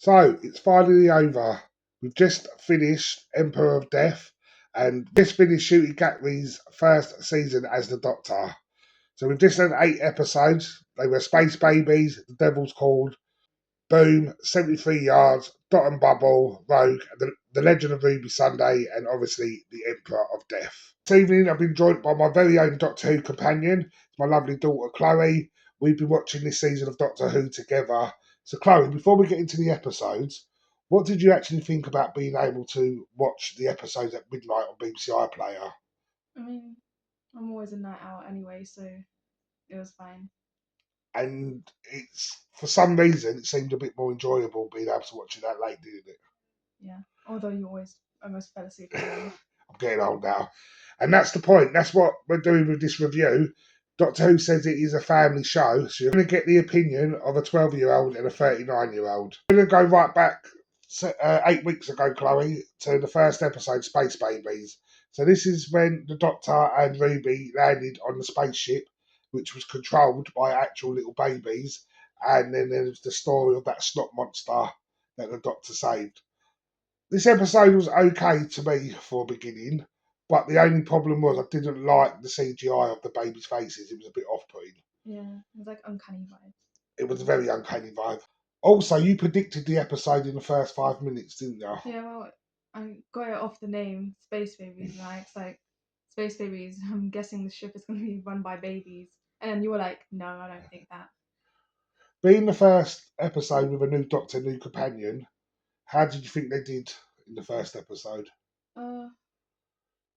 So, it's finally over. We've just finished Emperor of Death and just finished shooting Gatry's first season as the Doctor. So, we've just done 8 episodes. They were Space Babies, The Devil's Called, Boom, 73 Yards, Dot and Bubble, Rogue, the Legend of Ruby Sunday, and obviously The Emperor of Death. This evening, I've been joined by my very own Doctor Who companion, my lovely daughter Chloe. We've been watching this season of Doctor Who together. So, Chloe, before we get into the episodes, what did you actually think about being able to watch the episodes at midnight on BBC iPlayer? I mean, I'm always a night owl anyway, so it was fine. And it's, for some reason, it seemed a bit more enjoyable being able to watch it that late, didn't it? Yeah. Although you always almost fell asleep anyway. I'm getting old now. And that's the point. That's what we're doing with this review. Doctor Who says it is a family show, so you're going to get the opinion of a 12-year-old and a 39-year-old. We're going to go right back 8 weeks ago, Chloe, to the first episode, Space Babies. So this is when the Doctor and Ruby landed on the spaceship, which was controlled by actual little babies. And then there's the story of that snot monster that the Doctor saved. This episode was okay to me for a beginning, but the only problem was I didn't like the CGI of the babies' faces. It was a bit off-putting. Yeah, it was like uncanny vibes. It was a very uncanny vibe. Also, you predicted the episode in the first 5 minutes, didn't you? Yeah, well, I got it off the name Space Babies, and it's like Space Babies. I'm guessing the ship is going to be run by babies, and then you were like, no, I don't think that. Being the first episode with a new Doctor, new companion, how did you think they did in the first episode? Uh,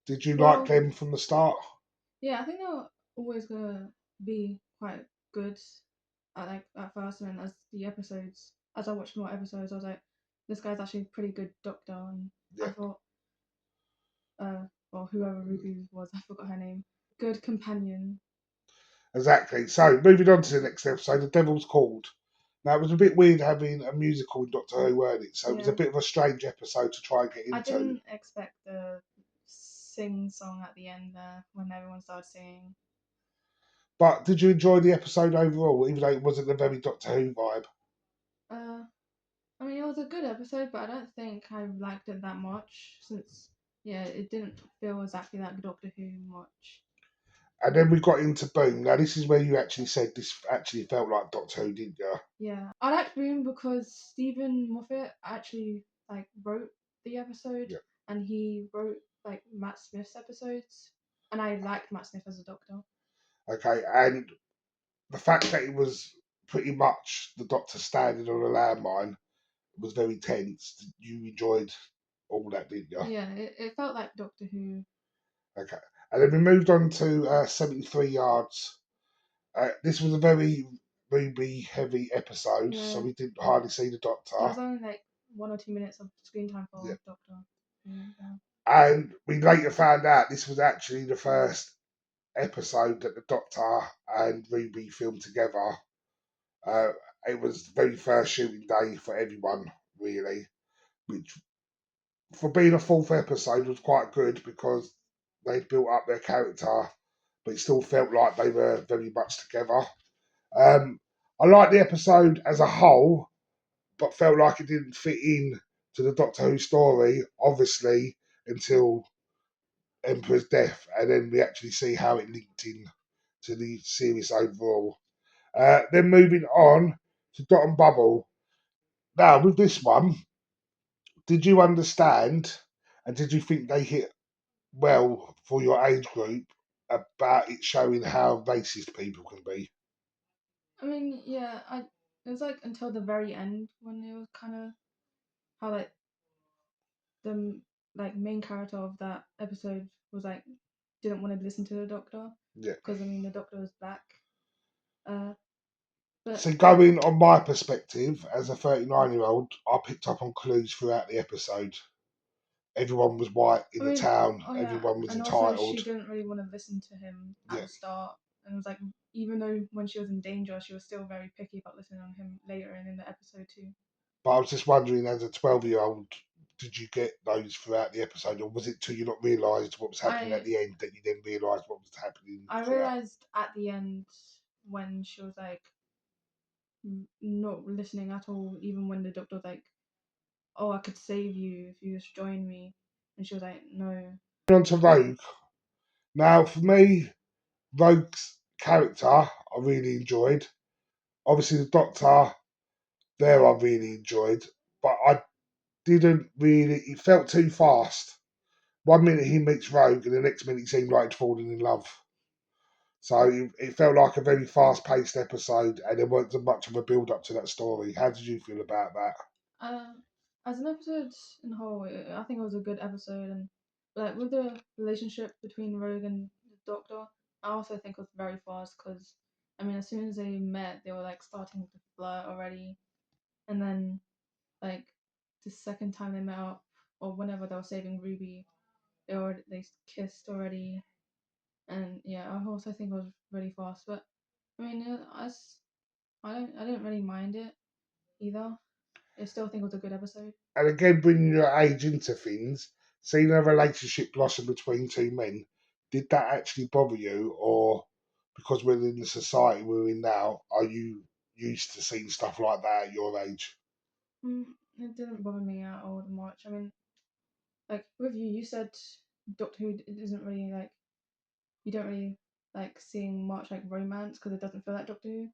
Did you like well, them from the start? yeah, I think they were always gonna be quite good at first, and then as I watched more episodes, I was like, this guy's actually a pretty good doctor, and I Yeah, thought, or whoever Ruby was, I forgot her name, good companion. exactly. So, moving on to the next episode, The Devil's Called. Now, it was a bit weird having a musical in Doctor Who, weren't it? So, it was a Yeah, bit of a strange episode to try and get I into. didn't expect the sing song at the end there when everyone started singing. But did you enjoy the episode overall, even though it wasn't a very Doctor Who vibe? Uh, I mean, it was a good episode, but I don't think I liked it that much since, yeah, it didn't feel exactly like Doctor Who much. And then we got into Boom. Now, this is where you actually said this actually felt like Doctor Who, didn't you? Yeah, I liked Boom because Stephen Moffat actually like wrote the episode, Yeah. and he wrote like Matt Smith's episodes, and I liked Matt Smith as a Doctor. Okay, and the fact that it was pretty much the Doctor standing on a landmine was very tense. You enjoyed all that, didn't you? Yeah, it felt like Doctor Who. Okay. And then we moved on to 73 Yards. This was a very Ruby heavy episode, so Yeah, we didn't hardly see the there Doctor. was only like 1 or 2 minutes of screen time Yeah. for Doctor. Yeah. And we later found out this was actually the first episode that the Doctor and Ruby filmed together. Uh, it was the very first shooting day for everyone, really, which for being a fourth episode was quite good because they built up their character, but it still felt like they were very much together. Um, I liked the episode as a whole, but felt like it didn't fit in to the Doctor Who story, obviously, until Emperor's death, and then we actually see how it linked in to the series overall. Then moving on to Dot and Bubble. Now, with this one, did you understand and did you think they hit well for your age group about it showing how racist people can be? I mean, yeah, it was like until the very end when it was kind of how like the like main character of that episode was like didn't want to listen to the Doctor Yeah. because I mean the Doctor was black. Uh, but So going on my perspective as a 39-year-old, I picked up on clues throughout the episode. Everyone was white in I the mean, town. oh yeah, Everyone was and also entitled. she didn't really want to listen to him at Yeah. the start, and it was like even though when she was in danger, she was still very picky about listening on him later and in the episode too. But I was just wondering, as a 12-year-old, did you get those throughout the episode, or was it till you not realised what was happening at I the end that you then realised what was happening I throughout? realized at the end when she was like not listening at all, even when the Doctor was like "Oh, I could save you if you just join me," and she was like, "No." On to Rogue. Now, for me, Rogue's character I really enjoyed. Obviously, the Doctor there I really enjoyed, but I didn't really. It felt too fast. One minute he meets Rogue, and the next minute he seemed like he'd fallen in love. So it felt like a very fast-paced episode, and there wasn't much of a build-up to that story. How did you feel about that? Um, as an episode in whole, I think it was a good episode, and like with the relationship between Rogue and the Doctor, I also think it was very fast because I mean, as soon as they met, they were like starting to flirt already, and then like the second time they met up, or whenever they were saving Ruby, they kissed already, and yeah, I also think it was really fast. But I mean, I didn't really mind it either. I still think it was a good episode. And again, bringing your age into things, seeing a relationship blossom between two men, did that actually bother you, or because we're in the society we're in now, are you used to seeing stuff like that at your age? Mm, it didn't bother me at all much. I mean, like with you, you said Doctor Who isn't really like you don't really like seeing much like romance because it doesn't feel like Doctor Who.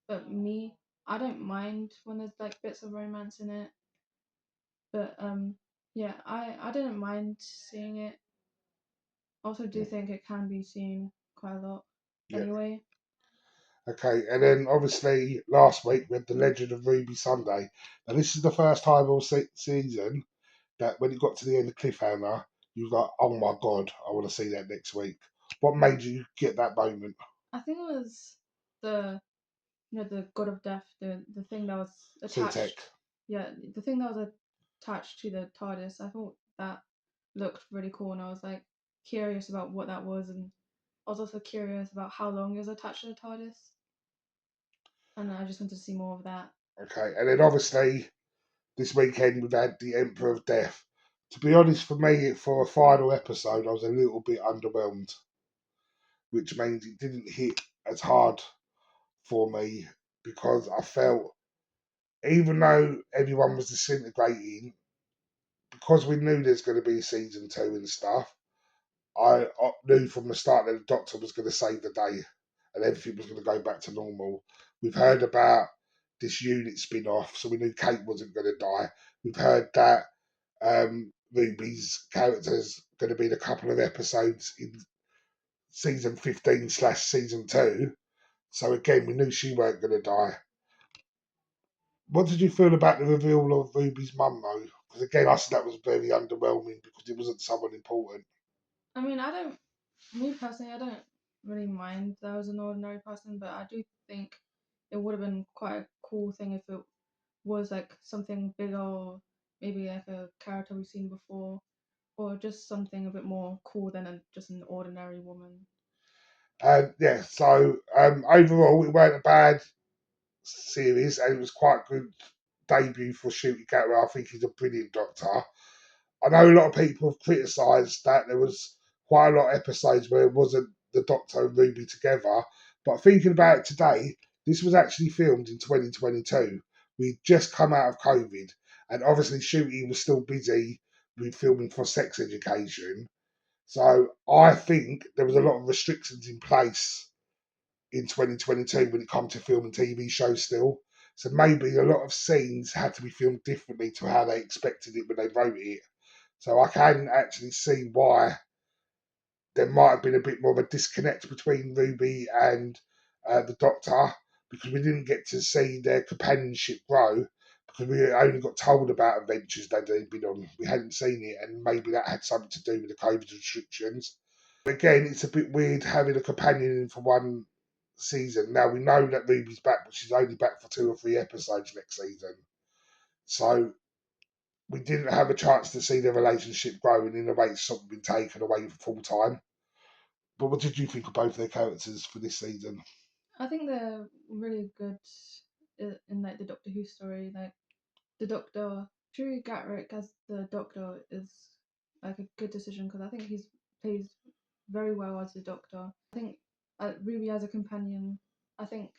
But me, I don't mind when there's like bits of romance in it. But yeah, I didn't mind seeing it. Also, do think it can be seen quite a lot Yeah. anyway. Okay, and then obviously last week we had the Legend of Ruby Sunday. Now this is the first time all season that when it got to the end of cliffhanger, you got, oh my god, I want to see that next week. What made you get that moment? I think it was the the God of Death, the thing that was C-Tech. attached. Yeah, the thing that was attached to the TARDIS. I thought that looked really cool, and I was like curious about what that was, and I was also curious about how long it was attached to the TARDIS, and I just wanted to see more of that. Okay, and then obviously this weekend we've had the Emperor of Death. To be honest, for me, for a final episode, I was a little bit underwhelmed, which means it didn't hit as hard for me because I felt, even though everyone was disintegrating, because we knew there's going to be season two and stuff, I knew from the start that the Doctor was going to save the day and everything was going to go back to normal. We've heard about this unit spin off, so we knew Kate wasn't going to die. We've heard that Ruby's character's going to be in a couple of episodes in season 15/season 2. So again, we knew she weren't going to die. What did you feel about the reveal of Ruby's mum, though? Because again, I said that was very underwhelming because it wasn't someone important. I mean, me personally, I don't really mind that I was an ordinary person, but I do think it would have been quite a cool thing if it was like something bigger, or maybe like a character we've seen before, or just something a bit more cool than just an ordinary woman. And yeah, so overall, it weren't a bad series, and it was quite a good debut for Shooty Gatwa. I think he's a brilliant Doctor. I know a lot of people have criticised that there was quite a lot of episodes where it wasn't the Doctor and Ruby together. But thinking about it today, this was actually filmed in 2022. We'd just come out of COVID, and obviously Shooty was still busy with filming for Sex Education. So I think there was a lot of restrictions in place in 2022 when it comes to filming TV shows still. So maybe a lot of scenes had to be filmed differently to how they expected it when they wrote it. So I can actually see why there might have been a bit more of a disconnect between Ruby and the Doctor because we didn't get to see their companionship grow because we only got told about adventures that they'd been on. We hadn't seen it, and maybe that had something to do with the COVID restrictions. Again, it's a bit weird having a companion in for one season. Now we know that Ruby's back, but she's only back for 2 or 3 episodes next season. So we didn't have a chance to see their relationship grow, and in a way, it's sort of been taken away full time. But what did you think of both their characters for this season? I think they're really good in like the Doctor Who story. Like the Doctor, Drew Gatwick as the Doctor is like a good decision because I think he's plays very well as the Doctor. I think Ruby as a companion, I think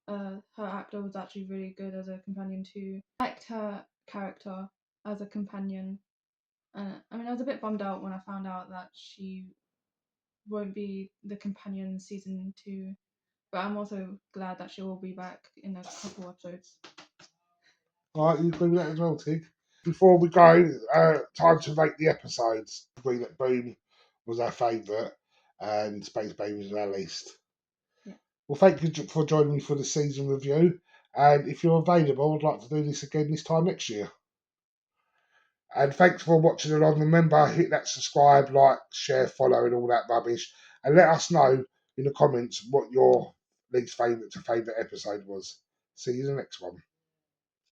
her actor was actually really good as a companion too. I liked her character. as a companion. I mean, I was a bit bummed out when I found out that she won't be the companion in season 2, but I'm also glad that she will be back in a couple episodes. All right, you agree with that as well, Tig? Before we go, time to rate the episodes. Agree that Boom was our favourite and Space Baby was our least. Yeah. Well, thank you for joining me for the season review. And if you're available, I'd like to do this again this time next year. And thanks for watching along. Remember, hit that subscribe, like, share, follow, and all that rubbish. And let us know in the comments what your least favourite to favourite episode was. See you in the next one.